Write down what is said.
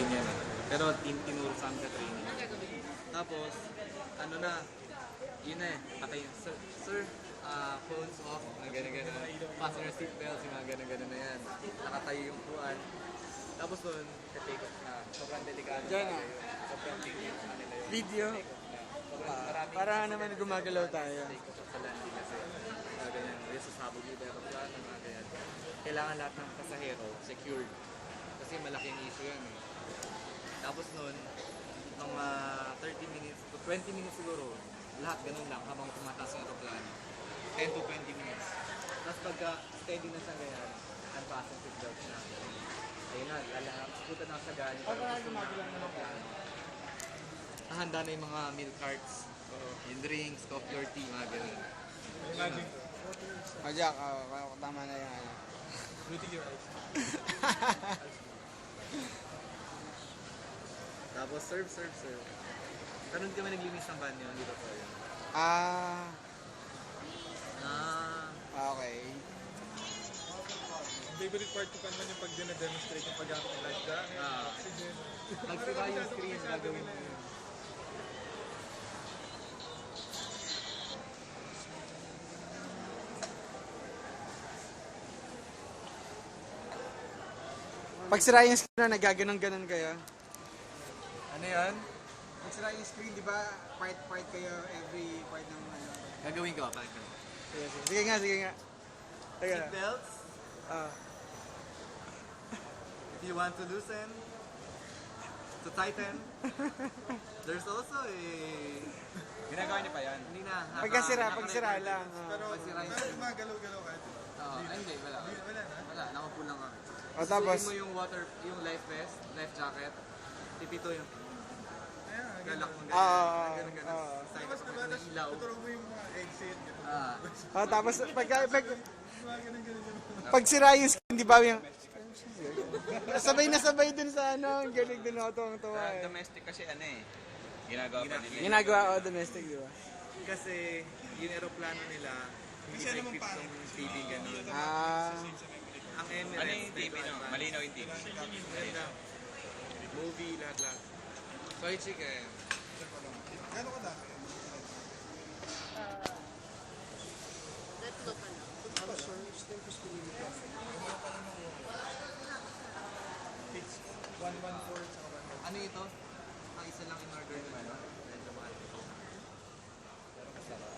gagawin yan eh. Pero tinuro sa amin sa training. Tapos, ano na, yun na eh, patay, sir, phones off, mga ganun-ganun. Fasten your seatbelts, yung mga ganun-ganun na yan. Nakatayo yung puan. Tapos doon, take off na. Sobrang delikado. Diyan na. Sobrang tingin sa kanila yung Video. take off na. Sobrang maraming Para naman gumagalaw tayo. take off sa landing kasi. Mga ganyan. Yung sasabog yung aeroplano, mga ganyan. Kailangan lahat ng pasahero secured. Kasi malaking issue yan eh. Tapos noon, mga 30 minutes to 20 minutes siguro, lahat ganun lang habang tumataas yung aeroplano. 10 to 20 minutes. Tapos pagka steady na siya ganyan, unfasten seatbelt na. Ayun na, pupunta na sa gani. Handa na yung mga milk carts, yung drinks, coffee or tea, mga ganun. Imagine. Jack, tama na yan. Beauty your eyes. Tapos serve. Pero hindi kami naglinis ng banyo, hindi ba po yun? Okay. Ang favorite part ko pa naman yung pag dina-demonstrate yung pag-gamit ng life jacket, oxygen. Magsira yung screen, gagawin mo yun. Pag sira yung screen, nagaganon-ganon kayo. Ano yan? Pag sira yung screen, di ba, part kayo every part ng ano. Gagawin ko, parang ganun. Sige nga. Sige. Seatbelts, Ah. if you want to loosen, to tighten, there's also a... Ginagawa niya pa yan. Hindi na. Pagsira lang. Pero Pagsira yung pero gumagalaw-galaw ka. Hindi, wala. Wala na. Wala, nakapull lang kami. O tapos, Susuin mo yung yung life vest, life jacket, tipito yung Ayan, galak mo Oo. Side Tapos of diba, ng ilaw. tuturo mo yung mga exit. tapos pag Mga ganun. pag sira yung screen, di ba yung sabay dun sa ano, ang galing dun ako tuwang-tuwa Sa eh. domestic kasi ano eh. Ginagawa pa nila. Ginagawa ko domestic, di ba? Kasi yung aeroplano nila, hindi Kasi naman equipped parang ng TV ganun. Ang Emirates, Ano yung TV no? Malinaw yung TV. Ganda. Movie, lahat. Soy chicken. Gano'n ka dami? Tatlo pa lang. It's 114 sa kaban. Ano ito? Ang isa lang in order naman. Medyo mahal. Pero masarap.